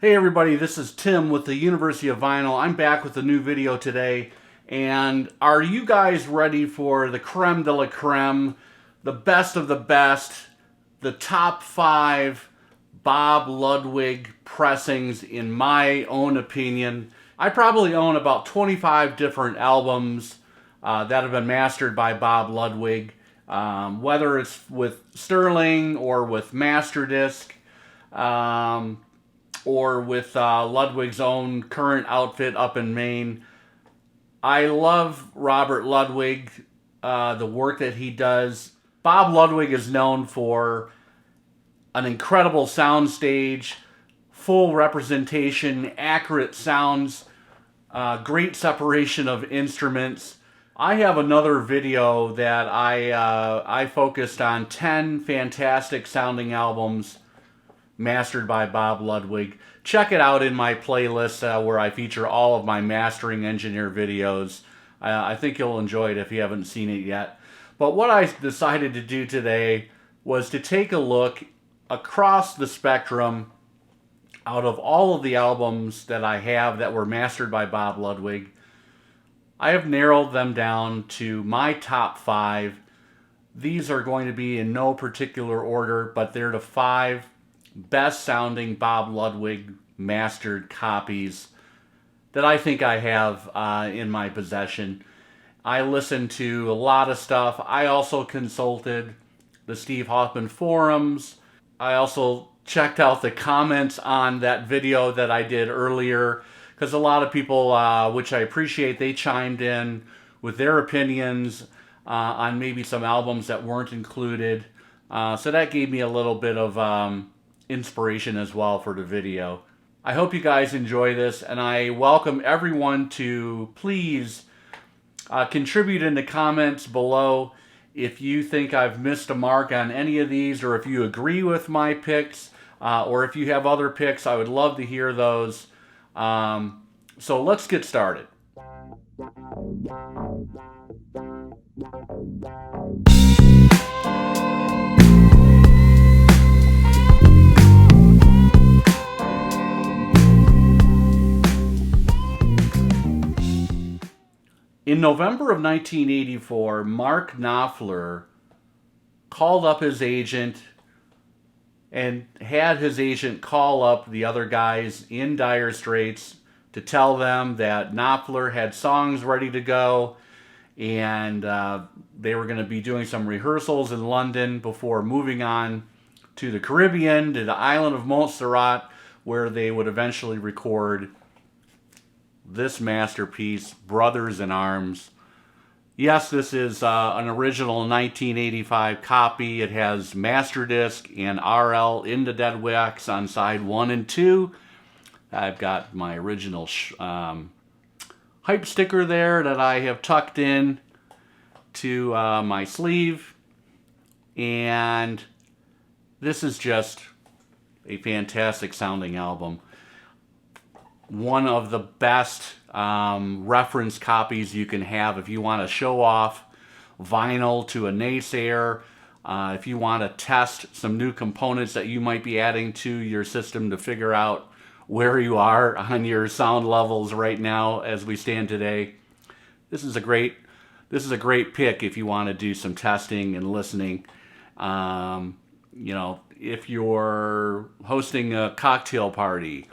Hey everybody, this is Tim with the University of Vinyl. I'm back with a new video today. And are you guys ready for the creme de la creme, the best of the best, the top 5 Bob Ludwig pressings in my own opinion? I probably own about 25 different albums that have been mastered by Bob Ludwig, whether it's with Sterling or with Masterdisc. Or with Ludwig's own current outfit up in Maine. I love Robert Ludwig, the work that he does. Bob Ludwig is known for an incredible soundstage, full representation, accurate sounds, great separation of instruments. I have another video that I focused on 10 fantastic sounding albums mastered by Bob Ludwig. Check it out in my playlist where I feature all of my mastering engineer videos. I think you'll enjoy it if you haven't seen it yet. But what I decided to do today was to take a look across the spectrum out of all of the albums that I have that were mastered by Bob Ludwig. I have narrowed them down to my top 5. These are going to be in no particular order, but they're the 5 best sounding Bob Ludwig mastered copies that I think I have in my possession. I listened to a lot of stuff. I also consulted the Steve Hoffman forums. I also checked out the comments on that video that I did earlier, because a lot of people, which I appreciate, they chimed in with their opinions on maybe some albums that weren't included. So that gave me a little bit of inspiration as well for the video. I hope you guys enjoy this, and I welcome everyone to please contribute in the comments below if you think I've missed a mark on any of these, or if you agree with my picks, or if you have other picks. I would love to hear those. So let's get started. In November of 1984, Mark Knopfler called up his agent and had his agent call up the other guys in Dire Straits to tell them that Knopfler had songs ready to go, and they were going to be doing some rehearsals in London before moving on to the Caribbean, to the island of Montserrat, where they would eventually record this masterpiece, Brothers in Arms. Yes, this is an original 1985 copy. It has Masterdisc and RL in the dead wax on side 1 and 2. I've got my original hype sticker there that I have tucked in to my sleeve. And this is just a fantastic sounding album. One of the best reference copies you can have if you want to show off vinyl to a naysayer, if you want to test some new components that you might be adding to your system to figure out where you are on your sound levels right now as we stand today. This is a great pick if you want to do some testing and listening. You know, if you're hosting a cocktail party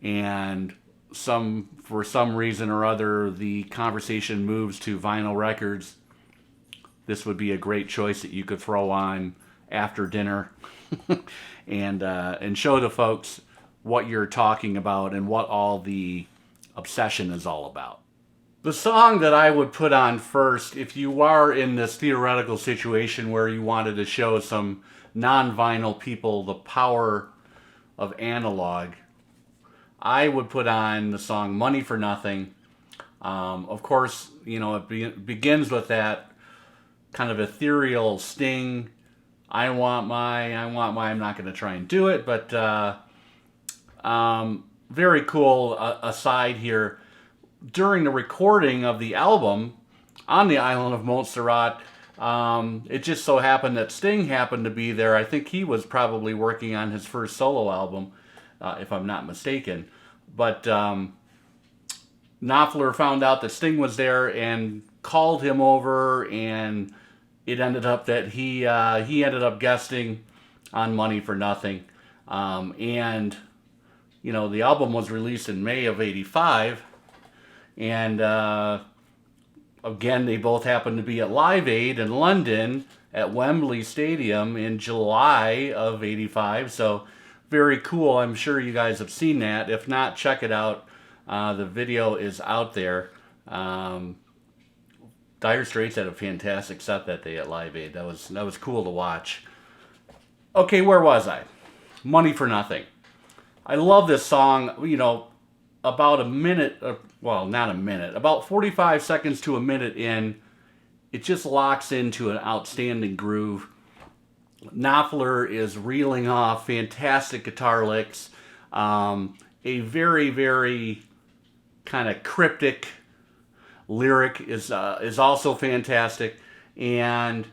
and for some reason or other the conversation moves to vinyl records, this would be a great choice that you could throw on after dinner and show the folks what you're talking about and what all the obsession is all about. The song that I would put on first, if you are in this theoretical situation where you wanted to show some non-vinyl people the power of analog, I would put on the song Money for Nothing. Of course, you know, it begins with that kind of ethereal Sting, I want my, I'm not going to try and do it, but very cool aside here. During the recording of the album on the island of Montserrat, it just so happened that Sting happened to be there. I think he was probably working on his first solo album. if I'm not mistaken. But Knopfler found out that Sting was there and called him over, and it ended up that he ended up guesting on Money for Nothing. And, you know, the album was released in May of '85. And again, they both happened to be at Live Aid in London at Wembley Stadium in July of '85. So very cool. I'm sure you guys have seen that. If not, check it out. The video is out there. Dire Straits had a fantastic set that day at Live Aid. That was cool to watch. Okay, where was I? Money for Nothing. I love this song. You know, about a minute, well, not a minute, about 45 seconds to a minute in, it just locks into an outstanding groove. Knopfler is reeling off fantastic guitar licks. A very, very kind of cryptic lyric is also fantastic. And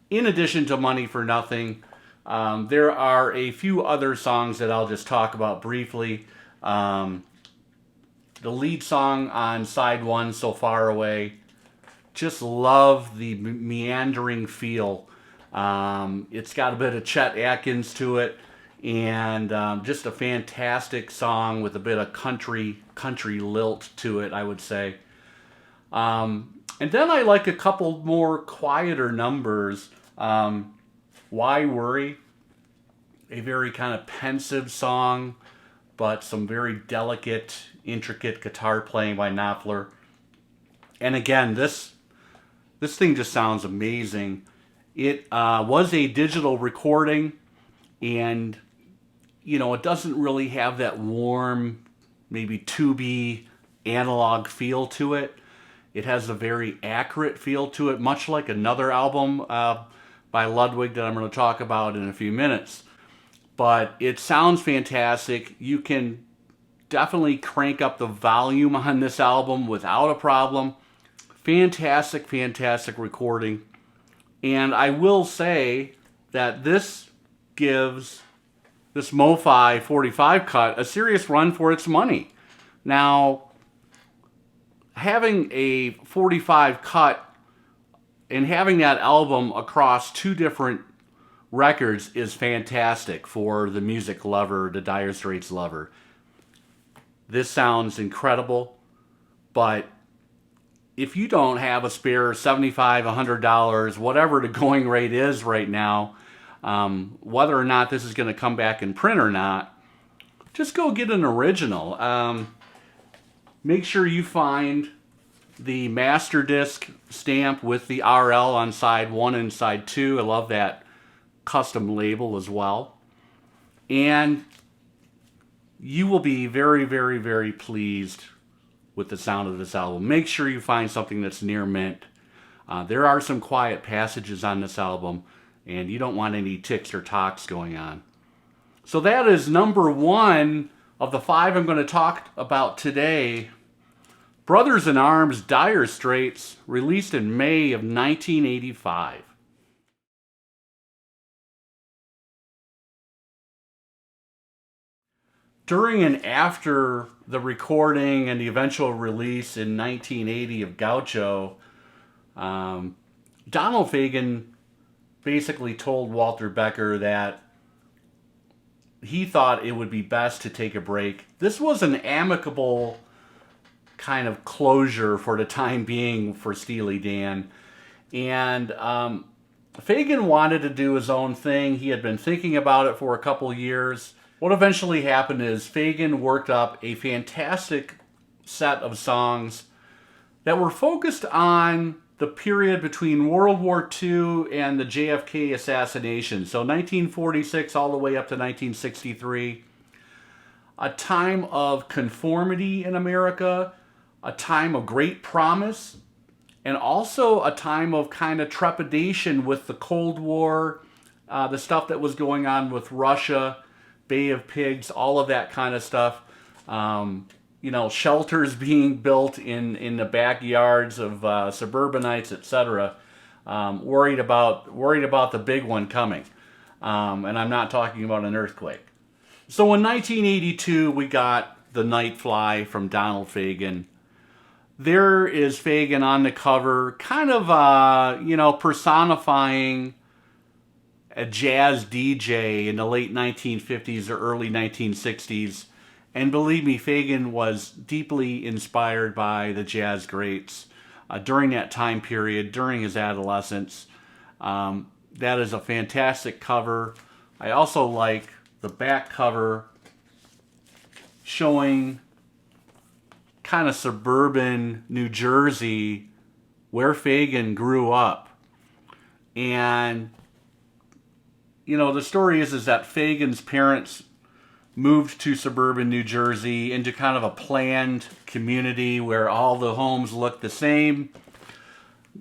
in addition to Money for Nothing, there are a few other songs that I'll just talk about briefly. The lead song on side one, So Far Away, just love the meandering feel. It's got a bit of Chet Atkins to it, and just a fantastic song with a bit of country lilt to it, I would say. And then I like a couple more quieter numbers. Why Worry? A very kind of pensive song, but some very delicate, intricate guitar playing by Knopfler. And again, this thing just sounds amazing. It was a digital recording, and you know, it doesn't really have that warm, maybe tubey analog feel to it. It has a very accurate feel to it, much like another album by Ludwig that I'm going to talk about in a few minutes. But it sounds fantastic. You can definitely crank up the volume on this album without a problem. Fantastic, fantastic recording. And I will say that this gives this MoFi 45 cut a serious run for its money. Now, having a 45 cut and having that album across two different records is fantastic for the music lover, the Dire Straits lover. This sounds incredible, but if you don't have a spare $75, $100, whatever the going rate is right now, whether or not this is going to come back in print or not, just go get an original. Make sure you find the master disc stamp with the RL on side 1 and side 2. I love that custom label as well. And you will be very, very, very pleased with the sound of this album. Make sure you find something that's near mint. There are some quiet passages on this album, and you don't want any ticks or talks going on. So that is number 1 of the 5 I'm going to talk about today. Brothers in Arms, Dire Straits, released in May of 1985. During and after the recording and the eventual release in 1980 of Gaucho, Donald Fagen basically told Walter Becker that he thought it would be best to take a break. This was an amicable kind of closure for the time being for Steely Dan. And Fagen wanted to do his own thing. He had been thinking about it for a couple years. What eventually happened is Fagen worked up a fantastic set of songs that were focused on the period between World War II and the JFK assassination. So 1946 all the way up to 1963. A time of conformity in America, a time of great promise, and also a time of kind of trepidation with the Cold War, the stuff that was going on with Russia, Bay of Pigs, all of that kind of stuff. You know, shelters being built in the backyards of suburbanites, etc. Worried about the big one coming, and I'm not talking about an earthquake. So in 1982, we got The Night Fly from Donald Fagen. There is Fagen on the cover, kind of, personifying a jazz DJ in the late 1950s or early 1960s. And believe me, Fagen was deeply inspired by the jazz greats during that time period, during his adolescence. That is a fantastic cover. I also like the back cover showing kind of suburban New Jersey where Fagen grew up. And, the story is that Fagen's parents moved to suburban New Jersey into kind of a planned community where all the homes look the same,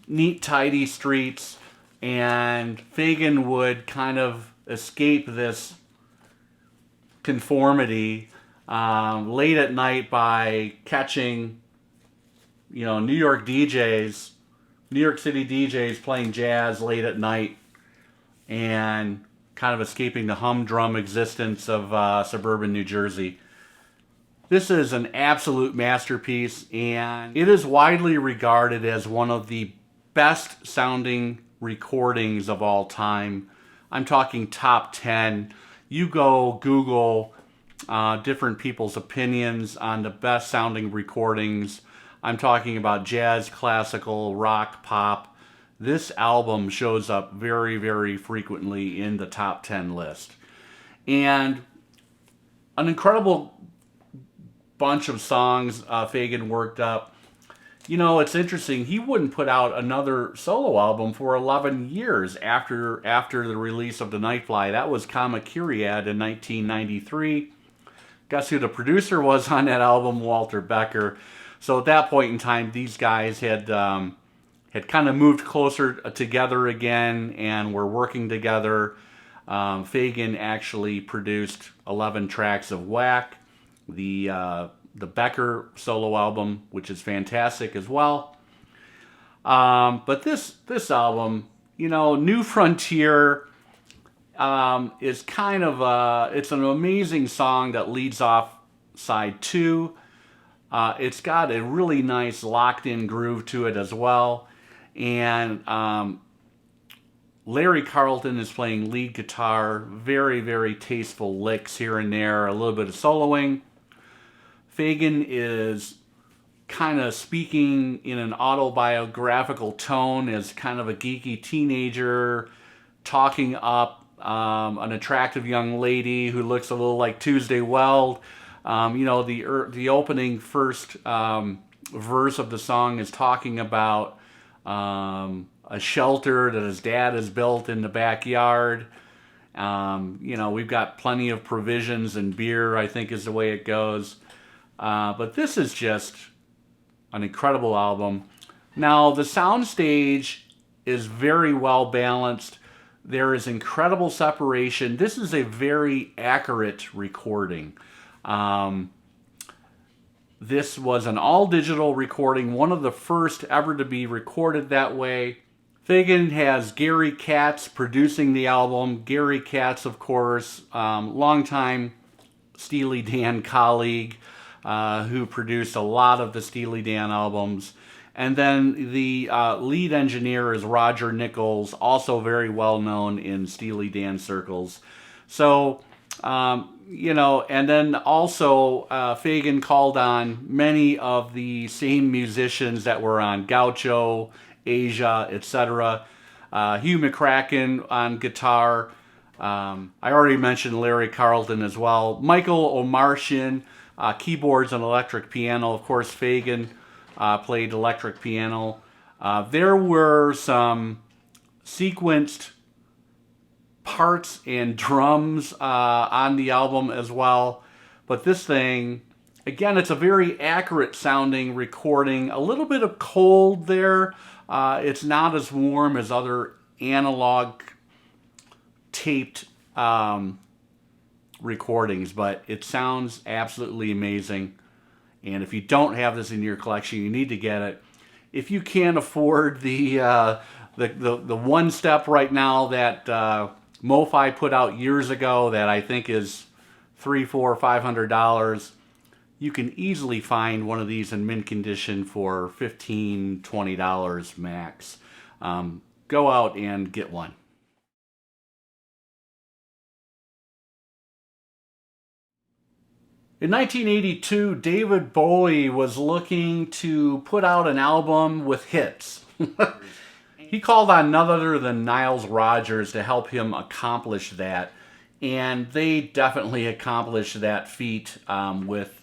neat, tidy streets, and Fagen would kind of escape this conformity late at night by catching, New York City DJs playing jazz late at night and kind of escaping the humdrum existence of suburban New Jersey. This is an absolute masterpiece, and it is widely regarded as one of the best sounding recordings of all time. I'm talking top 10. You go Google different people's opinions on the best sounding recordings. I'm talking about jazz, classical, rock, pop. This album shows up very, very frequently in the top 10 list. And an incredible bunch of songs Fagen worked up. It's interesting. He wouldn't put out another solo album for 11 years after the release of The Nightfly. That was Kamakiriad in 1993. Guess who the producer was on that album? Walter Becker. So at that point in time, these guys had kind of moved closer together again and were working together. Fagen actually produced 11 tracks of Whack, the Becker solo album, which is fantastic as well. But this album, New Frontier, is kind of it's an amazing song that leads off side 2. It's got a really nice locked-in groove to it as well. And Larry Carlton is playing lead guitar, very, very tasteful licks here and there, a little bit of soloing. Fagen is kind of speaking in an autobiographical tone as kind of a geeky teenager, talking up an attractive young lady who looks a little like Tuesday Weld. The opening first verse of the song is talking about a shelter that his dad has built in the backyard. We've got plenty of provisions and beer, I think is the way it goes. But this is just an incredible album. Now, the soundstage is very well balanced. There is incredible separation. This is a very accurate recording. This was an all-digital recording, one of the first ever to be recorded that way. Fagen has Gary Katz producing the album. Gary Katz, of course, longtime Steely Dan colleague who produced a lot of the Steely Dan albums. And then the lead engineer is Roger Nichols, also very well known in Steely Dan circles. So, and then also Fagen called on many of the same musicians that were on Gaucho, Asia, etc. Hugh McCracken on guitar. I already mentioned Larry Carlton as well. Michael Omartian, keyboards and electric piano. Of course, Fagen played electric piano. There were some sequenced parts and drums on the album as well. But this thing, again, it's a very accurate sounding recording. A little bit of cold there. It's not as warm as other analog taped recordings, but it sounds absolutely amazing. And if you don't have this in your collection, you need to get it. If you can't afford the one step right now that MoFi put out years ago that I think is $300, $400, $500, you can easily find one of these in mint condition for $15, $20 max. Go out and get one. In 1982, David Bowie was looking to put out an album with hits. He called on none other than Nile Rodgers to help him accomplish that, and they definitely accomplished that feat with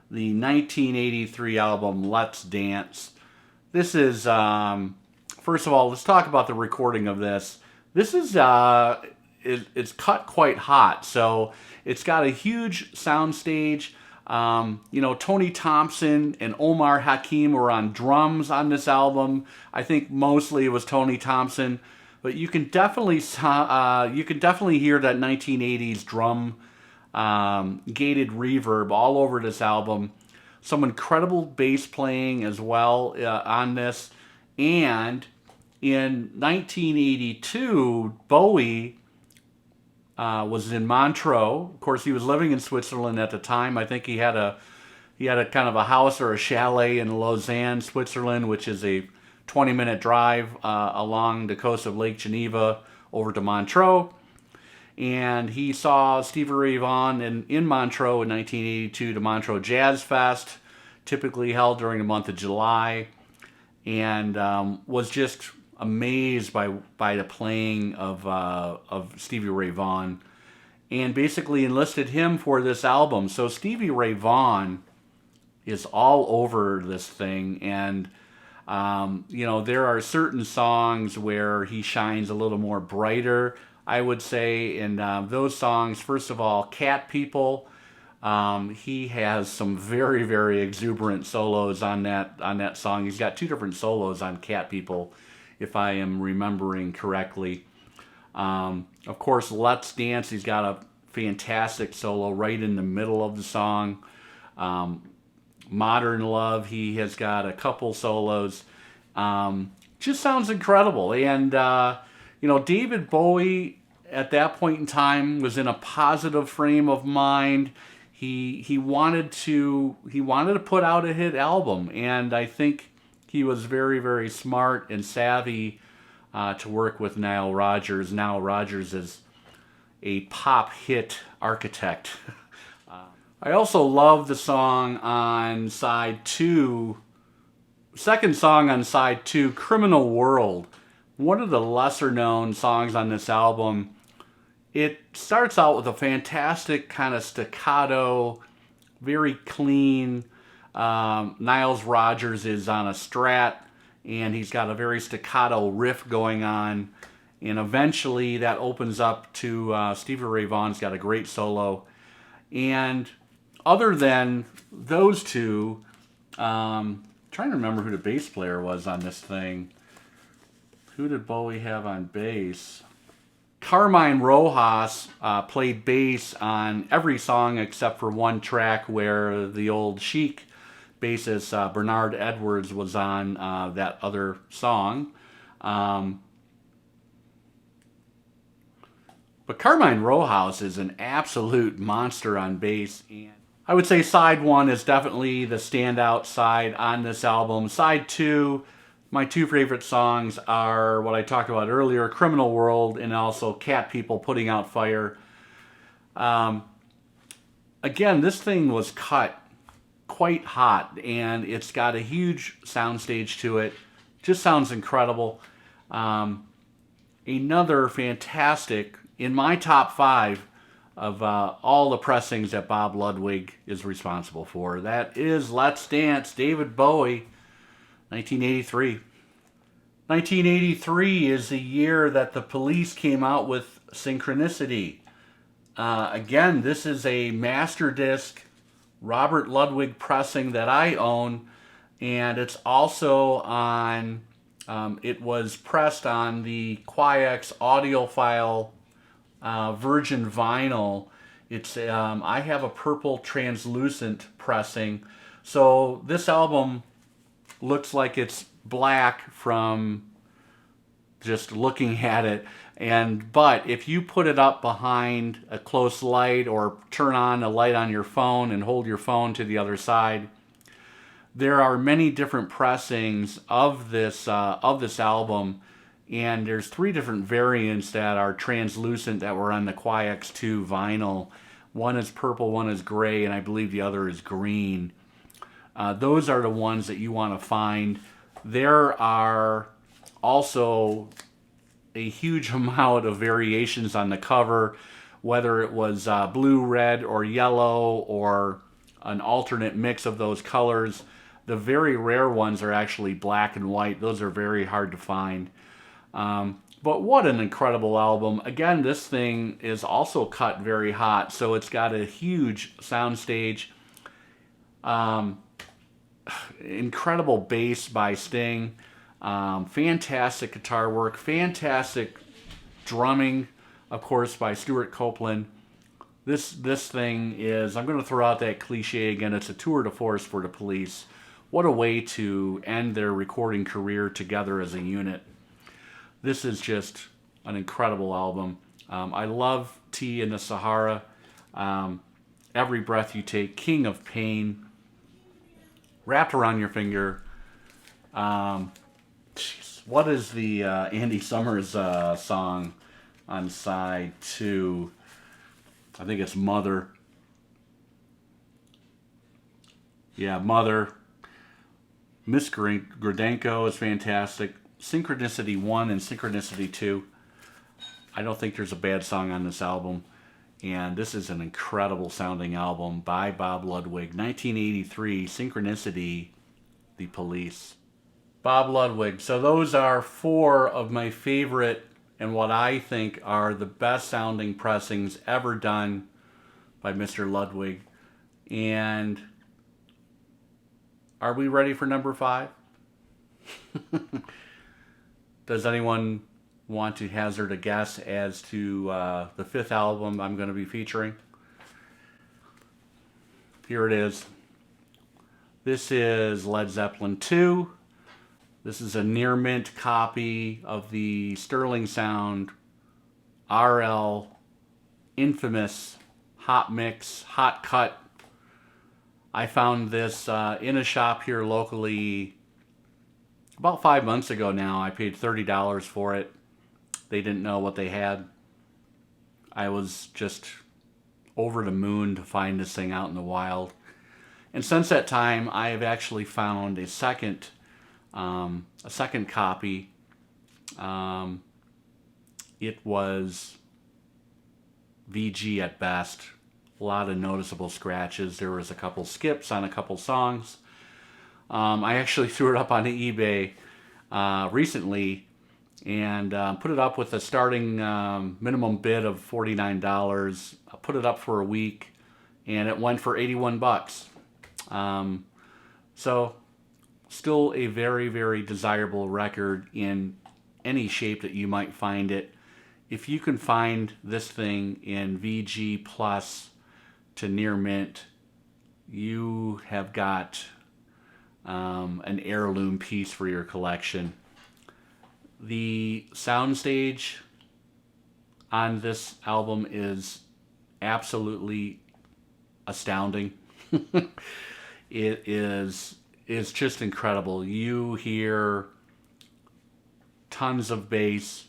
the 1983 album Let's Dance. This is, first of all, let's talk about the recording of this. This is, it's cut quite hot, so it's got a huge sound stage. Tony Thompson and Omar Hakim were on drums on this album. I think mostly it was Tony Thompson, but you can definitely hear that 1980s drum gated reverb all over this album. Some incredible bass playing as well on this. And in 1982, Bowie was in Montreux. Of course, he was living in Switzerland at the time. I think he had a kind of a house or a chalet in Lausanne, Switzerland, which is a 20-minute drive along the coast of Lake Geneva over to Montreux. And he saw Stevie Ray Vaughan in Montreux in 1982, the Montreux Jazz Fest, typically held during the month of July, and was just amazed by the playing of Stevie Ray Vaughan, and basically enlisted him for this album. So Stevie Ray Vaughan is all over this thing, and there are certain songs where he shines a little more brighter, I would say. And those songs, first of all, Cat People, he has some very, very exuberant solos on that song. He's got two different solos on Cat People, if I am remembering correctly. Of course, Let's Dance, he's got a fantastic solo right in the middle of the song. Modern Love, he has got a couple solos. Just sounds incredible. And, David Bowie at that point in time was in a positive frame of mind. He wanted to put out a hit album, and I think he was very, very smart and savvy to work with Nile Rodgers. Nile Rodgers is a pop hit architect. I also love the song on side 2, second song on side 2, Criminal World. One of the lesser known songs on this album. It starts out with a fantastic kind of staccato, very clean. Nile Rodgers is on a Strat, and he's got a very staccato riff going on. And eventually that opens up to Stevie Ray Vaughan's got a great solo. And other than those two, trying to remember who the bass player was on this thing. Who did Bowie have on bass? Carmine Rojas played bass on every song except for one track where the old Chic bassist Bernard Edwards was on that other song. But Carmine Rojas is an absolute monster on bass. And I would say side 1 is definitely the standout side on this album. Side 2, my two favorite songs are what I talked about earlier, Criminal World, and also Cat People, Putting Out Fire. Again, this thing was cut quite hot, and it's got a huge soundstage to it. Just sounds incredible. Another fantastic, in my top 5 of all the pressings that Bob Ludwig is responsible for. That is Let's Dance, David Bowie, 1983. 1983 is the year that the Police came out with Synchronicity. Again, this is a master disc Robert Ludwig pressing that I own, and it's also on, it was pressed on the Quiex audiophile virgin vinyl. It's I have a purple translucent pressing, so this album looks like it's black from just looking at it. But if you put it up behind a close light or turn on a light on your phone and hold your phone to the other side, there are many different pressings of this album, and there's 3 different variants that are translucent that were on the QuiX2 vinyl. One is purple, one is gray, and I believe the other is green. Those are the ones that you want to find. There are also a huge amount of variations on the cover, whether it was blue, red, or yellow, or an alternate mix of those colors. The very rare ones are actually black and white. Those are very hard to find. But what an incredible album. Again, this thing is also cut very hot, so it's got a huge soundstage. Incredible bass by Sting. Fantastic guitar work. Fantastic drumming, of course, by Stuart Copeland. This thing is, I'm going to throw out that cliche again, it's a tour de force for the Police. What a way to end their recording career together as a unit. This is just an incredible album. I love Tea in the Sahara. Every Breath You Take, King of Pain, Wrapped Around Your Finger. What is the Andy Summers song on side 2? I think it's Mother. Yeah, Mother. Miss Gradenko is fantastic. Synchronicity 1 and Synchronicity 2. I don't think there's a bad song on this album. And this is an incredible sounding album by Bob Ludwig. 1983, Synchronicity, The Police. Bob Ludwig. So those are 4 of my favorite and what I think are the best sounding pressings ever done by Mr. Ludwig. And are we ready for number 5? Does anyone want to hazard a guess as to the 5th album I'm going to be featuring? Here it is. This is Led Zeppelin 2. This is a near mint copy of the Sterling Sound RL infamous hot mix, hot cut. I found this in a shop here locally about 5 months ago now. I paid $30 for it. They didn't know what they had. I was just over the moon to find this thing out in the wild. And since that time, I have actually found a second copy. It was VG at best. A lot of noticeable scratches. There was a couple skips on a couple songs. I actually threw it up on eBay recently and put it up with a starting minimum bid of $49. I put it up for a week and it went for $81. So still a very, very desirable record in any shape that you might find it. If you can find this thing in VG Plus to near mint, you have got an heirloom piece for your collection. The soundstage on this album is absolutely astounding. It is just incredible. You hear tons of bass,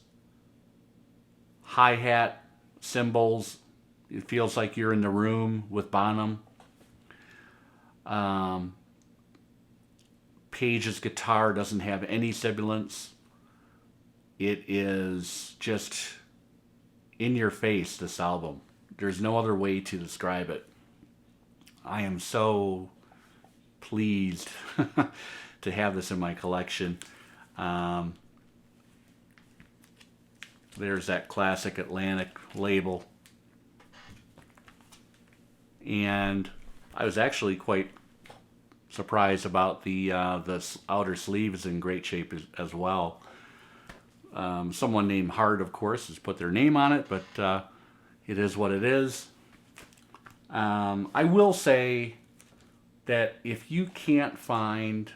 hi-hat, cymbals. It feels like you're in the room with Bonham. Page's guitar doesn't have any sibilance. It is just in your face, this album. There's no other way to describe it. I am so pleased to have this in my collection. There's that classic Atlantic label. And I was actually quite surprised about the outer sleeve is in great shape as well. Someone named Hart, of course, has put their name on it, but it is what it is. I will say that if you can't find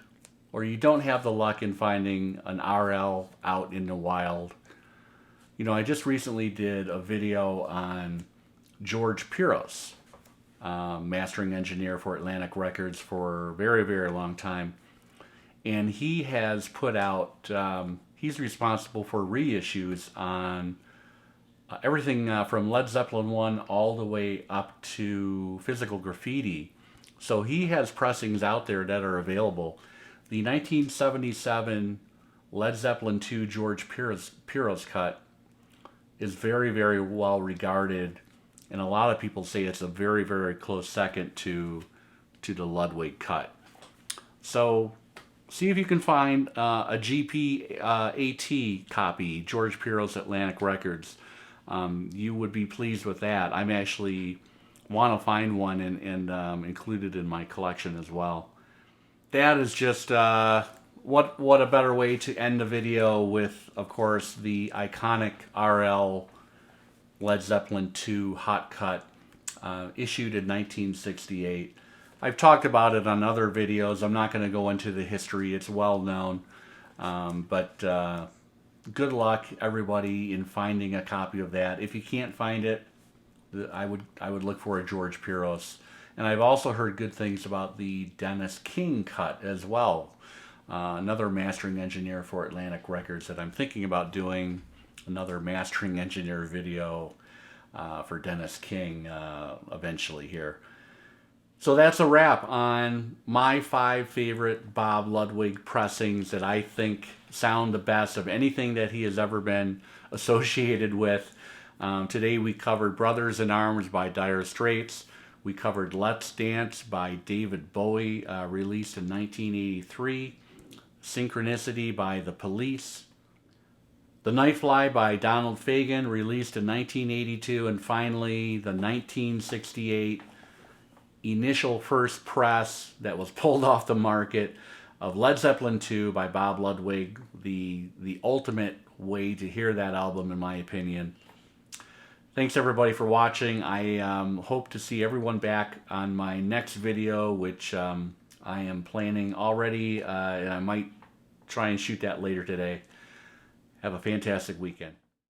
or you don't have the luck in finding an RL out in the wild, you know, I just recently did a video on George Piros, mastering engineer for Atlantic Records for a very, very long time. And he has put out, he's responsible for reissues on everything from Led Zeppelin 1 all the way up to Physical Graffiti. So he has pressings out there that are available. The 1977 Led Zeppelin 2 George Piros cut is very, very well regarded, and a lot of people say it's a very, very close second to the Ludwig cut. So see if you can find a GP AT copy, George Piros Atlantic Records. You would be pleased with that. I'm actually want to find one and include it in my collection as well. That is just what a better way to end the video with, of course, the iconic RL Led Zeppelin 2 Hot Cut, issued in 1968. I've talked about it on other videos. I'm not going to go into the history. It's well known. But good luck, everybody, in finding a copy of that. If you can't find it, I would look for a George Piros. And I've also heard good things about the Dennis King cut as well. Another mastering engineer for Atlantic Records that I'm thinking about doing another mastering engineer video for Dennis King eventually here. So that's a wrap on my 5 favorite Bob Ludwig pressings that I think sound the best of anything that he has ever been associated with. Today we covered Brothers in Arms by Dire Straits. We covered Let's Dance by David Bowie, released in 1983. Synchronicity by The Police. The Nightfly by Donald Fagen, released in 1982. And finally, the 1968 initial first press that was pulled off the market of Led Zeppelin 2 by Bob Ludwig. The ultimate way to hear that album, in my opinion. Thanks everybody for watching. I hope to see everyone back on my next video, which I am planning already, and I might try and shoot that later today. Have a fantastic weekend.